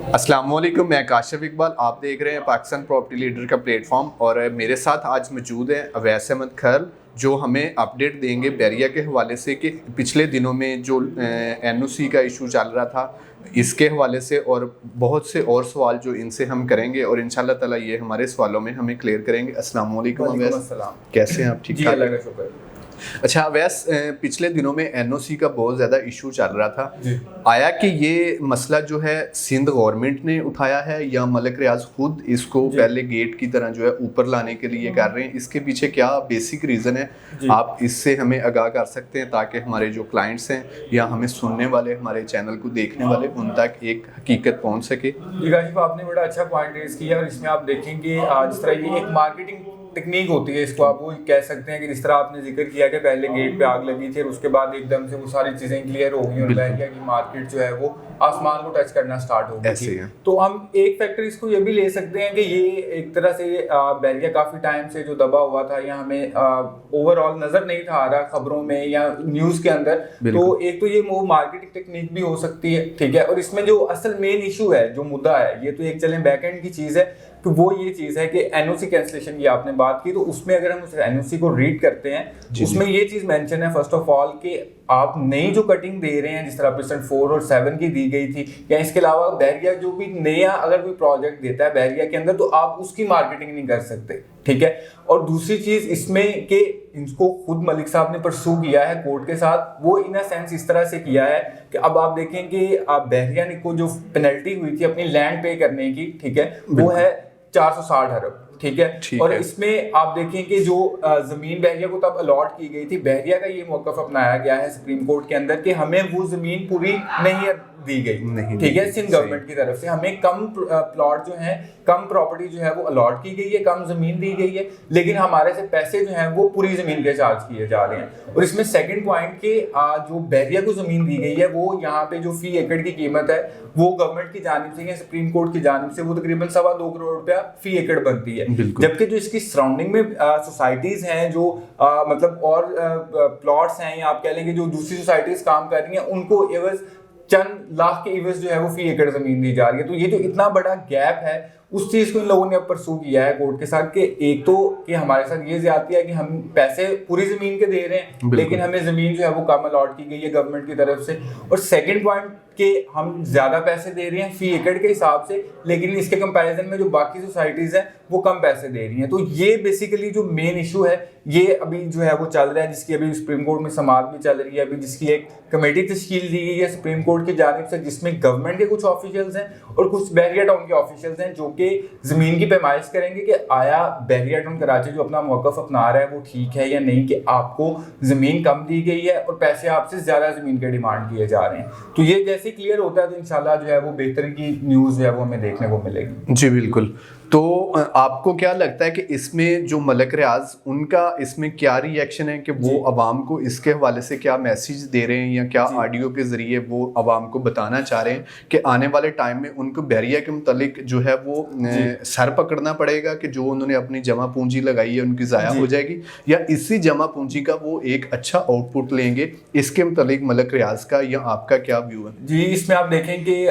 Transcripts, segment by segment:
अस्सलाम वालेकुम, मैं काशिफ इकबाल। आप देख रहे हैं पाकिस्तान प्रॉपर्टी लीडर का प्लेटफॉर्म और मेरे साथ आज मौजूद हैं अवैस अहमद खैर, जो हमें अपडेट देंगे बैरिया के हवाले से कि पिछले दिनों में जो एनओसी का इशू चल रहा था इसके हवाले से, और बहुत से और सवाल जो इनसे हम करेंगे और इंशाल्लाह ताला ये हमारे सवालों में हमें क्लियर करेंगे। अस्सलाम वालेकुम अवैस, कैसे हैं आप? ठीक ठाक? अच्छा अवैस, पिछले दिनों में एनओसी का बहुत ज़्यादा इशू चल रहा था। आया कि ये मसला जो है सिंध गवर्नमेंट ने उठाया है या मलिक रियाज खुद इसको पहले गेट की तरह जो है ऊपर लाने के लिए कर रहे हैं? इसके पीछे क्या बेसिक रीज़न है, आप इससे हमें आगाह कर सकते हैं ताकि हमारे जो क्लाइंट्स हैं या हमें सुनने वाले, हमारे चैनल को देखने वाले, उन तक एक हकीकत पहुँच सके। जी काशिफ, आपने बड़ा अच्छा पॉइंट रेज किया और इसमें आप देखेंगे जिस तरह ये एक मार्केटिंग टेक्निक होती है, इसको आप वो कह सकते हैं कि जिस तरह आपने जिक्र किया कि पहले गेट पे आग लगी थी और उसके बाद एकदम से वो सारी चीज़ें क्लियर हो गई और बैरिया की मार्केट जो है वो आसमान को टच करना स्टार्ट हो गई थी। तो हम एक फैक्टर इसको ये भी ले सकते हैं कि ये एक तरह से बैरिया काफ़ी टाइम से जो दबा हुआ था या हमें ओवरऑल नज़र नहीं था आ रहा खबरों में या न्यूज़ के अंदर, तो एक तो ये वो मार्केटिंग टेक्निक भी हो सकती है, ठीक है। और इसमें जो असल मेन इशू है, जो मुद्दा है, ये तो एक चलें बैकएंड की चीज़ है, तो वो ये चीज़ है कि एनओसी कैंसलेशन की आपने बात की, तो उसमें अगर हम उस एनओसी को रीड करते हैं उसमें ये चीज़ मेंशन है फर्स्ट ऑफ ऑल कि आप नई जो कटिंग दे रहे हैं जिस तरह परसेंट 4 और 7 की दी गई थी, या इसके अलावा बैरिया जो भी नया अगर कोई प्रोजेक्ट देता है बैरिया के अंदर तो आप उसकी मार्केटिंग नहीं कर सकते, ठीक है। और दूसरी चीज़ इसमें कि इनको खुद मलिक साहब ने परसू किया है कोर्ट के साथ, वो इन अ सेंस इस तरह से किया है कि अब आप देखें कि आप बैरिया को जो पेनल्टी हुई थी अपनी लैंड पे करने की, ठीक है, वो है 460 अरब, ठीक है। और इसमें आप देखें कि जो जमीन बहरिया को तब अलॉट की गई थी, बहरिया का ये मौकफ अपनाया गया है सुप्रीम कोर्ट के अंदर कि हमें वो जमीन पूरी नहीं दी गई, ठीक है, सिंध गवर्नमेंट की तरफ से हमें कम प्लॉट जो है, कम प्रॉपर्टी जो है वो अलॉट की गई है, कम जमीन दी गई है, लेकिन हमारे से पैसे जो हैं वो पूरी जमीन के चार्ज किए जा रहे हैं। और इसमें सेकंड पॉइंट के जो बैरिया को जमीन दी गई है वो यहाँ पे जो फी एकड़ की कीमत है वो गवर्नमेंट की जानिब से या सुप्रीम कोर्ट की जानिब से वो तकरीबन 2.25 करोड़ रुपया फी एकड़ बनती है, जबकि जो इसकी सराउंडिंग में सोसाइटीज हैं जो मतलब और प्लॉट्स हैं या आप कह लेंगे जो दूसरी सोसाइटीज काम कर रही हैं उनको एवज चंद लाख के एवज जो है वो फी एकड़ जमीन दी जा रही है। तो ये जो इतना बड़ा गैप है उस चीज को इन लोगों ने अब परसू किया है कोर्ट के साथ कि एक तो कि हमारे साथ ये ज्यादती है कि हम पैसे पूरी जमीन के दे रहे हैं लेकिन हमें जमीन जो है वो कम अलॉट की गई है गवर्नमेंट की तरफ से, और सेकंड पॉइंट कि हम ज्यादा पैसे दे रहे हैं फी एकड़ के हिसाब से, लेकिन इसके कंपैरिजन में जो बाकी सोसाइटीज हैं वो कम पैसे दे रही हैं। तो ये बेसिकली जो मेन इशू है ये अभी जो है वो चल रहा है, जिसकी अभी सुप्रीम कोर्ट में समाअत भी चल रही है, अभी जिसकी एक कमेटी तश्कील दी गई है सुप्रीम कोर्ट की जानिब से, जिसमें गवर्नमेंट के कुछ ऑफिशियल्स हैं और कुछ बैरिया टाउन के ऑफिशियल्स हैं जो कि जमीन की पैमाइश करेंगे कि आया बैरिया टाउन कराची जो अपना मौकफ अपना रहा है वो ठीक है या नहीं, कि आपको जमीन कम दी गई है और पैसे आपसे ज्यादा जमीन के डिमांड किए जा रहे हैं। तो ये जैसे क्लियर होता है तो इंशाल्लाह जो है वो बेहतर की न्यूज़ जो है वो हमें देखने को मिलेगी। जी बिल्कुल। तो आपको क्या लगता है कि इसमें जो मलिक रियाज उनका इसमें क्या रिएक्शन है कि वो अवाम को इसके हवाले से क्या मैसेज दे रहे हैं या क्या ऑडियो के ज़रिए वो अवाम को बताना चाह रहे हैं कि आने वाले टाइम में उनको बैरिया के मुतालिक जो है वो सर पकड़ना पड़ेगा कि जो उन्होंने अपनी जमा पूंजी लगाई है उनकी ज़ाया हो जाएगी, या इसी जमा पूंजी का वो एक अच्छा आउटपुट लेंगे? इसके मुतालिक मलिक रियाज का या आपका क्या व्यू है? जी, इसमें आप देखें कि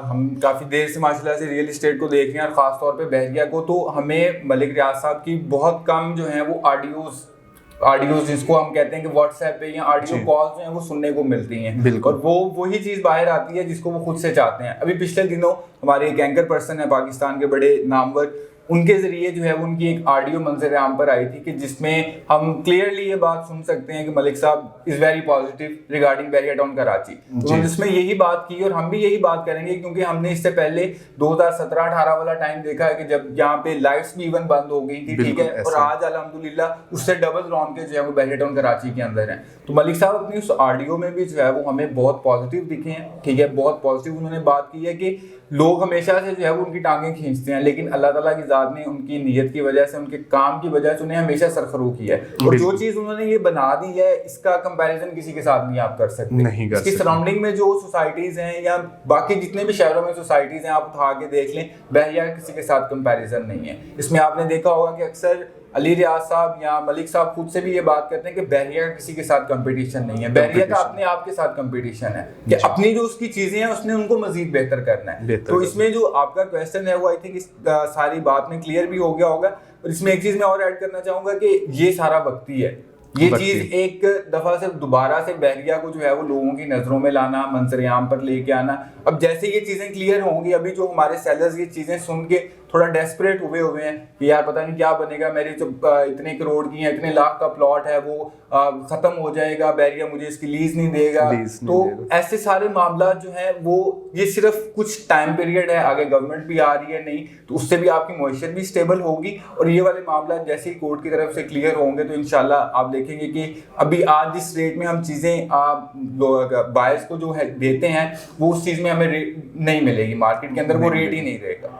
हम काफ़ी देर से माशाल्लाह से रियल इस्टेट को देख रहे हैं और ख़ासतौर पर बैरिया को, तो हमें मलिक रियाज साहब की बहुत कम जो है वो ऑडियोज जिसको हम कहते हैं कि व्हाट्सएप पे या ऑडियो कॉल्स जो हैं वो सुनने को मिलती हैं, और वो वही चीज़ बाहर आती है जिसको वो खुद से चाहते हैं। अभी पिछले दिनों हमारे एक एंकर पर्सन है पाकिस्तान के बड़े नामवर, उनके जरिए जो है उनकी एक ऑडियो मंजर आम पर आई थी कि जिसमें हम क्लियरली ये बात सुन सकते हैं कि मलिक साहब is very positive regarding Bahria town Karachi. तो जिसमें यही बात की और हम भी यही बात करेंगे क्योंकि हमने इससे पहले 2017-18 वाला टाइम देखा है कि जब यहाँ पे लाइट्स भी इवन बंद हो गई थी, ठीक है, और आज अल्हम्दुलिल्लाह उससे डबल रौनकें जो है वो बैरिया टाउन कराची के अंदर हैं। तो मलिक साहब अपनी उस ऑडियो में भी जो है वो हमें बहुत पॉजिटिव दिखे हैं, ठीक है, बहुत पॉजिटिव उन्होंने बात की है कि लोग हमेशा से जो है वो उनकी टांगें खींचते हैं, लेकिन अल्लाह ताला की ज़ात ने उनकी नीयत की वजह से, उनके काम की वजह से उन्हें हमेशा सरखरू किया है। और जो चीज़ उन्होंने ये बना दी है इसका कंपैरिजन किसी के साथ नहीं आप कर सकते। इसकी सराउंडिंग में जो सोसाइटीज़ हैं या बाकी जितने भी शहरों में सोसाइटीज़ हैं आप उठा के देख लें, बैरिया किसी के साथ कंपैरिजन नहीं है। इसमें आपने देखा होगा कि अक्सर अली रियाज साहब या मलिक साहब खुद से भी ये बात करते हैं कि बहरिया का किसी के साथ कंपटीशन नहीं है, बहरिया का अपने आप के साथ कंपटीशन है कि अपनी जो उसकी चीजें हैं उसने उनको मजीद बेहतर करना है। तो इसमें जो आपका क्वेश्चन है वो आई थिंक इस सारी बात में क्लियर भी हो गया होगा। और इसमें एक चीज मैं और ऐड करना चाहूंगा कि ये सारा वक्ती है, ये चीज एक दफा से दोबारा से बहरिया को जो है वो लोगों की नजरों में लाना, मंजर-ए-आम पर लेके आना। अब जैसे ये चीजें क्लियर होंगी, अभी जो हमारे सेलर्स ये चीजें सुन के थोड़ा डेस्परेट हुए हैं कि यार पता नहीं क्या बनेगा, मेरी जो इतने करोड़ की है, इतने लाख का प्लॉट है वो खत्म हो जाएगा, बहरिया मुझे इसकी लीज नहीं देगा। तो ऐसे सारे मामला जो है वो ये सिर्फ कुछ टाइम पीरियड है, आगे गवर्नमेंट भी आ रही है नहीं तो उससे भी आपकी मईशत भी स्टेबल होगी। और ये वाले मामला जैसे ही कोर्ट की तरफ से क्लियर होंगे तो इंशाल्लाह आप देखेंगे कि अभी आज जिस रेट में हम चीजें बायर्स को जो है देते हैं वो उस चीज में हमें नहीं मिलेगी, मार्केट के अंदर वो रेट ही नहीं रहेगा।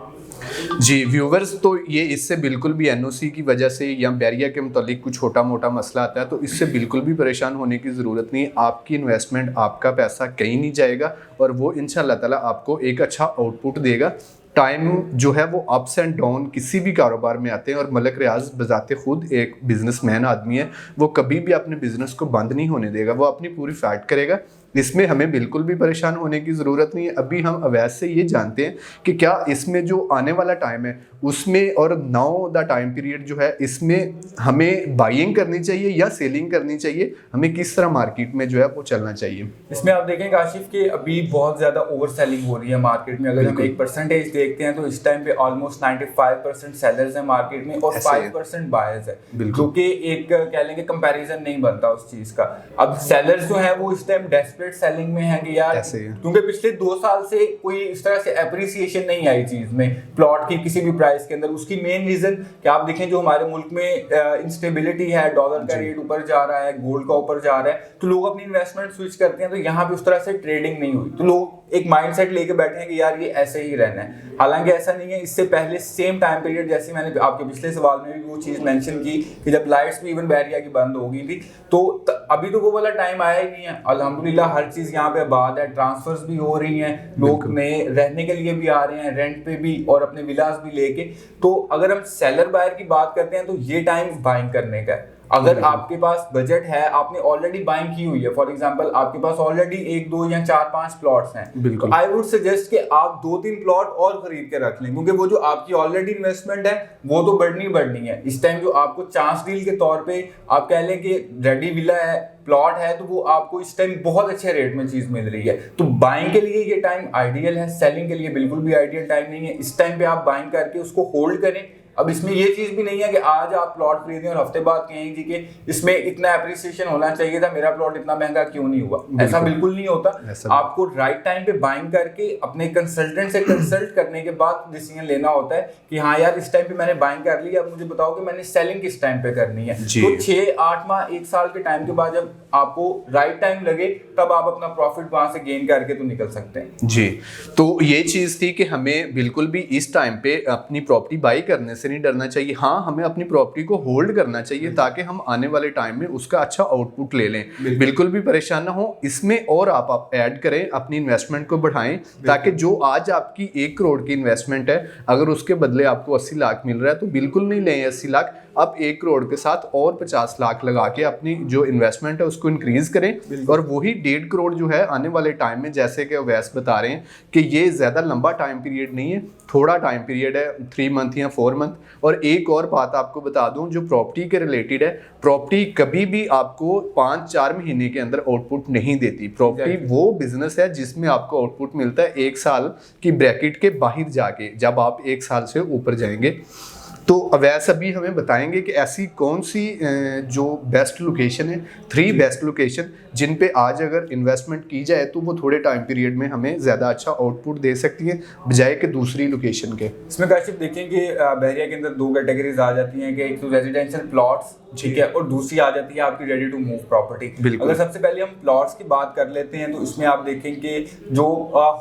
जी व्यूवर्स, तो ये इससे बिल्कुल भी एनओसी की वजह से या बहरिया के मुतालिक कुछ छोटा मोटा मसला आता है तो इससे बिल्कुल भी परेशान होने की ज़रूरत नहीं। आपकी इन्वेस्टमेंट, आपका पैसा कहीं नहीं जाएगा और वो इंशाल्लाह ताला आपको एक अच्छा आउटपुट देगा। टाइम जो है वो अप्स एंड डाउन किसी भी कारोबार में आते हैं और मलिक रियाज बजाते खुद एक बिजनेसमैन आदमी है, वो कभी भी अपने बिजनेस को बंद नहीं होने देगा, वो अपनी पूरी फाइट करेगा। इसमें हमें बिल्कुल भी परेशान होने की ज़रूरत नहीं है। अभी हम अवैस से ये जानते हैं कि क्या इसमें जो आने वाला टाइम है उसमें और नाउ द टाइम पीरियड जो है इसमें हमें बाइंग करनी चाहिए या सेलिंग करनी चाहिए, हमें किस तरह मार्केट में जो है वो चलना चाहिए। इसमें आप देखेंगे आशिफ कि अभी बहुत ज़्यादा ओवर सेलिंग हो रही है मार्केट में। अगर हम एक परसेंटेज देखते हैं तो इस टाइम पे ऑलमोस्ट 95% सेलर्स हैं मार्केट में और 5% बायर्स है, जो कि एक कह लेंगे कंपैरिजन नहीं बनता उस चीज़ का। अब सेलर्स जो है वो इस टाइम डेस्परेट सेलिंग में है कि यार क्योंकि पिछले 2 साल से कोई इस तरह से एप्रिसिएशन नहीं आई चीज़ में, प्लॉट की किसी भी प्राइस के अंदर। उसकी मेन रीजन कि आप देखें जो हमारे मुल्क में इंस्टेबिलिटी है, डॉलर का रेट ऊपर जा रहा है, गोल्ड का ऊपर जा रहा है, तो लोग अपनी इन्वेस्टमेंट स्विच करते हैं। तो यहाँ पे उस तरह से ट्रेडिंग नहीं हुई तो लोग एक माइंडसेट लेके बैठे हैं कि यार ये ऐसे ही रहना है। हालांकि ऐसा नहीं है। इससे पहले सेम टाइम पीरियड जैसे मैंने आपके पिछले सवाल में भी वो चीज़ मेंशन की कि जब लाइट्स भी इवन बहरिया की बंद हो गई थी तो अभी तो वो वाला टाइम आया ही नहीं है। अल्हम्दुलिल्लाह हर चीज़ यहाँ पे आबाद है, ट्रांसफर्स भी हो रही हैं, लोग नए रहने के लिए भी आ रहे हैं, रेंट पे भी और अपने विलास भी लेके। तो अगर हम सेलर बायर की बात करते हैं तो ये टाइम बाइंग करने का है। अगर आपके पास बजट है, आपने ऑलरेडी बाइंग की हुई है, फॉर एग्जांपल आपके पास ऑलरेडी 1, 2 या 4, 5 प्लॉट्स हैं, तो आई वुड सजेस्ट कि आप 2-3 प्लॉट और खरीद के रख लें, क्योंकि वो जो आपकी ऑलरेडी इन्वेस्टमेंट है वो तो बढ़नी है। इस टाइम जो आपको चांस डील के तौर पे आप कह लें कि रेडी विला है, प्लॉट है, तो वो आपको इस टाइम बहुत अच्छे रेट में चीज मिल रही है। तो बाइंग के लिए ये टाइम आइडियल है, सेलिंग के लिए बिल्कुल भी आइडियल टाइम नहीं है। इस टाइम पे आप बाइंग करके उसको होल्ड करें। अब इसमें ये चीज भी नहीं है कि आज आप प्लॉट खरीदें और हफ्ते बाद कहेंगे कि इसमें इतना एप्रिसिएशन होना चाहिए था, मेरा प्लॉट इतना महंगा क्यों नहीं हुआ। ऐसा बिल्कुल नहीं होता। आपको राइट टाइम पे बाइंग करके अपने कंसल्टेंट से कंसल्ट करने के बाद डिसीजन लेना होता है कि हाँ यार इस टाइम पे मैंने बाइंग कर ली, अब मुझे बताओ कि मैंने सेलिंग किस टाइम पे करनी है। तो 6-8 माह 1 साल के टाइम के बाद जब आपको राइट टाइम लगे तब आप अपना प्रॉफिट वहां से गेन करके तो निकल सकते हैं। जी, तो ये चीज थी कि हमें बिल्कुल भी इस टाइम पे अपनी प्रॉपर्टी बाई करने से नहीं डरना चाहिए। हाँ, हमें अपनी प्रॉपर्टी को होल्ड करना चाहिए ताकि हम आने वाले टाइम में उसका अच्छा आउटपुट ले लें, बिल्कुल भी परेशान ना हो। इसमें और आप ऐड करें, अपनी इन्वेस्टमेंट को बढ़ाएं ताकि जो आज आपकी 1 करोड़ की इन्वेस्टमेंट है, अगर उसके बदले आपको 80 लाख मिल रहा है तो बिल्कुल नहीं लें 80 लाख। अब 1 करोड़ के साथ और 50 लाख लगा के अपनी जो इन्वेस्टमेंट है उसको इंक्रीज करें और वही 1.5 करोड़ जो है आने वाले टाइम में, जैसे कि अवैस बता रहे हैं कि ये ज़्यादा लंबा टाइम पीरियड नहीं है, थोड़ा टाइम पीरियड है, 3 मंथ या 4 मंथ। और एक और बात आपको बता दूं जो प्रॉपर्टी के रिलेटेड है, प्रॉपर्टी कभी भी आपको 5-4 महीने के अंदर आउटपुट नहीं देती। प्रॉपर्टी वो बिजनेस है जिसमें आपको आउटपुट मिलता है 1 साल की ब्रैकेट के बाहर जाके, जब आप 1 साल से ऊपर जाएंगे। तो अवैस अभी हमें बताएंगे कि ऐसी कौन सी जो बेस्ट लोकेशन है, 3 बेस्ट लोकेशन जिन पे आज अगर इन्वेस्टमेंट की जाए तो वो थोड़े टाइम पीरियड में हमें ज़्यादा अच्छा आउटपुट दे सकती है बजाय कि दूसरी लोकेशन के। इसमें काशिफ देखें कि बहरिया के अंदर 2 कैटेगरीज आ जाती हैं कि एक तो रेजिडेंशियल प्लॉट्स, ठीक है, और दूसरी आ जाती है आपकी रेडी टू मूव प्रॉपर्टी। अगर सबसे पहले हम प्लॉट्स की बात कर लेते हैं तो इसमें आप देखें कि जो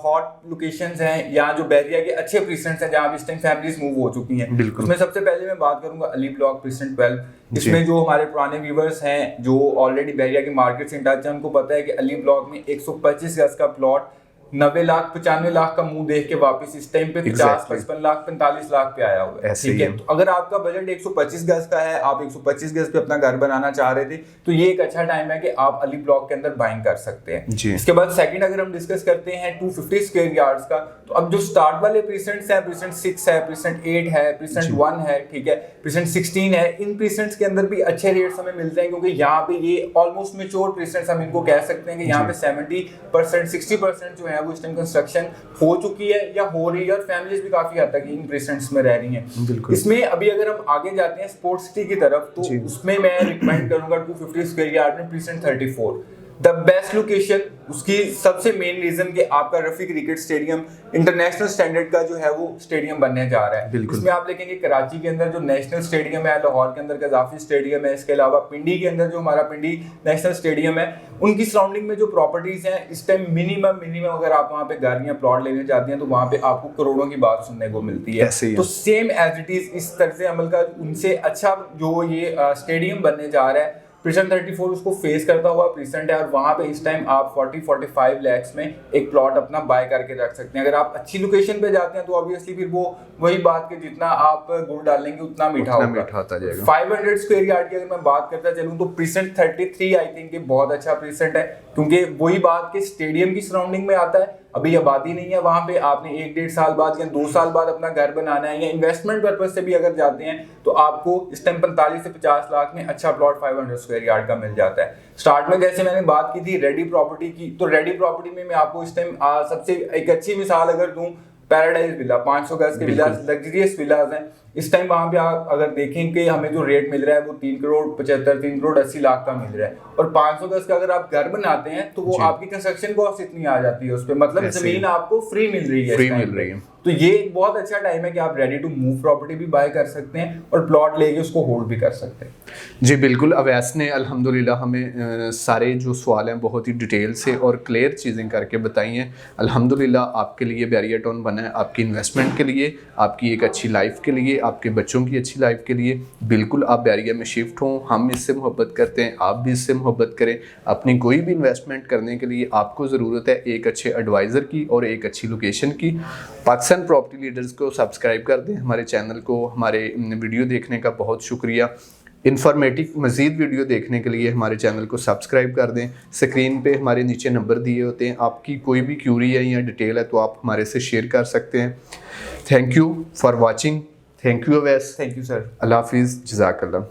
हॉट लोकेशंस हैं या जो बहरिया के अच्छे प्रीसेंट्स हैं जहाँ इस टाइम फैमिलीज मूव हो चुकी हैं, उसमें सबसे पहले मैं बात करूंगा अली ब्लॉक प्रीसेंट 12। इसमें जो हमारे पुराने व्यूवर्स हैं जो ऑलरेडी बहरिया की मार्केट से इन टच हैं, उनको पता है कि अली ब्लॉक में 125 गज का प्लॉट 90 लाख 95 लाख का मुंह देख के वापस इस टाइम पे 50 55 लाख 45 लाख पे आया हुआ है। ठीक है, तो अगर आपका बजट 125 गज का है, आप 125 गज पे अपना घर बनाना चाह रहे थे, तो ये एक अच्छा टाइम है कि आप अली ब्लॉक के अंदर बाइंग कर सकते हैं। इसके बाद सेकंड अगर हम डिस्कस करते हैं 250 स्क्वायर यार्ड्स का, तो अब जो स्टार्ट वाले प्रीसेंट्स हैं, प्रीसेंट 6 है, प्रीसेंट 8 है, प्रीसेंट 1 है, ठीक है, प्रीसेंट 16 है, इन प्रीसेंट्स के अंदर भी अच्छे रेट्स हमें मिलते हैं, क्योंकि यहाँ पे ये ऑलमोस्ट मैच्योर प्रीसेंट्स हम इनको कह सकते हैं कि यहाँ पे 70% 60% जो है वो इस टाइम कंस्ट्रक्शन हो चुकी है या हो रही है, और फैमिलीज भी काफी हद तक इन प्रीसेंट्स में रह रही हैं। इसमें अभी अगर हम आगे जाते हैं स्पोर्ट्स सिटी की तरफ, तो उसमें मैं रिकमेंड करूंगा 250 स्क्वायर यार्ड में प्रीसेंट 34 द बेस्ट लोकेशन। उसकी सबसे मेन रीजन कि आपका Rafi cricket stadium international standard का जो है वो स्टेडियम बनने जा रहा है। इसमें आप देखेंगे कराची के अंदर जो नेशनल स्टेडियम है, लाहौर के अंदर कजाफी स्टेडियम है, इसके अलावा पिंडी के अंदर जो हमारा पिंडी नेशनल स्टेडियम है, उनकी सराउंडिंग में जो प्रॉपर्टीज हैं इस टाइम मिनिमम अगर आप वहाँ पे घर या प्लॉट लेने जाते हैं तो वहाँ पे आपको करोड़ों की बात सुनने को मिलती है। तो सेम एज इट इज इस तरह से अमल का उनसे अच्छा जो ये स्टेडियम बनने जा रहा है, प्रीसेंट 34 उसको फेस करता हुआ प्रीसेंट है, और वहाँ पे इस टाइम आप 40-45 लाख में एक प्लॉट अपना बाय करके रख सकते हैं। अगर आप अच्छी लोकेशन पे जाते हैं तो ऑब्वियसली फिर वो वही बात कि जितना आप गुड़ डालेंगे उतना मीठा होगा। 500 स्क्वायर यार्ड की अगर मैं बात करता चलूँ तो प्रीसेंट 33 आई थिंक बहुत अच्छा प्रीसेंट है, क्योंकि वही बात के स्टेडियम की सराउंडिंग में आता है। अभी आबादी नहीं है वहाँ पे, आपने 1-1.5 साल बाद या 2 साल बाद अपना घर बनाना है, या इन्वेस्टमेंट पर्पज से भी अगर जाते हैं तो आपको इस टाइम 45 से 50 लाख में अच्छा प्लॉट 500 स्क्वायर यार्ड का मिल जाता है। स्टार्ट में जैसे मैंने बात की थी रेडी प्रॉपर्टी की, तो रेडी प्रॉपर्टी में मैं आपको इस टाइम सबसे एक अच्छी मिसाल अगर दूं, पैराडाइज विला 500 गज के विलास, लग्जरियस विलास हैं। इस टाइम वहां पे आप अगर देखें कि हमें जो रेट मिल रहा है वो 3 करोड़ 75 3 करोड़ 80 लाख का मिल रहा है, और 500 गज का अगर आप घर बनाते हैं तो वो आपकी कंस्ट्रक्शन कॉस्ट इतनी आ जाती है उस पे, मतलब जमीन आपको फ्री मिल रही है। तो ये एक बहुत अच्छा टाइम है कि आप रेडी टू मूव प्रॉपर्टी भी बाय कर सकते हैं और प्लॉट लेके उसको होल्ड भी कर सकते हैं। जी बिल्कुल, अवैस ने अल्हम्दुलिल्लाह हमें सारे जो सवाल हैं बहुत ही डिटेल से और क्लियर चीज़ें करके बताई हैं। अल्हम्दुलिल्लाह आपके लिए बैरिया टाउन बना है, आपकी इन्वेस्टमेंट के लिए, आपकी एक अच्छी लाइफ के लिए, आपके बच्चों की अच्छी लाइफ के लिए। बिल्कुल आप बैरिया में शिफ्ट हों, हम इससे मोहब्बत करते हैं, आप भी इससे मोहब्बत करें। अपनी कोई भी इन्वेस्टमेंट करने के लिए आपको ज़रूरत है एक अच्छे एडवाइज़र की और एक अच्छी लोकेशन की। पाकिस्तान प्रॉपर्टी लीडर्स को सब्सक्राइब कर दें, हमारे चैनल को। हमारे वीडियो देखने का बहुत शुक्रिया। इन्फॉर्मेटिव मज़ीद वीडियो देखने के लिए हमारे चैनल को सब्सक्राइब कर दें। स्क्रीन पे हमारे नीचे नंबर दिए होते हैं, आपकी कोई भी क्यूरी है या डिटेल है तो आप हमारे से शेयर कर सकते हैं। Thank you for watching. Thank you Awais. Thank you sir. Allah हाफिज़, जज़ाकल्लाह।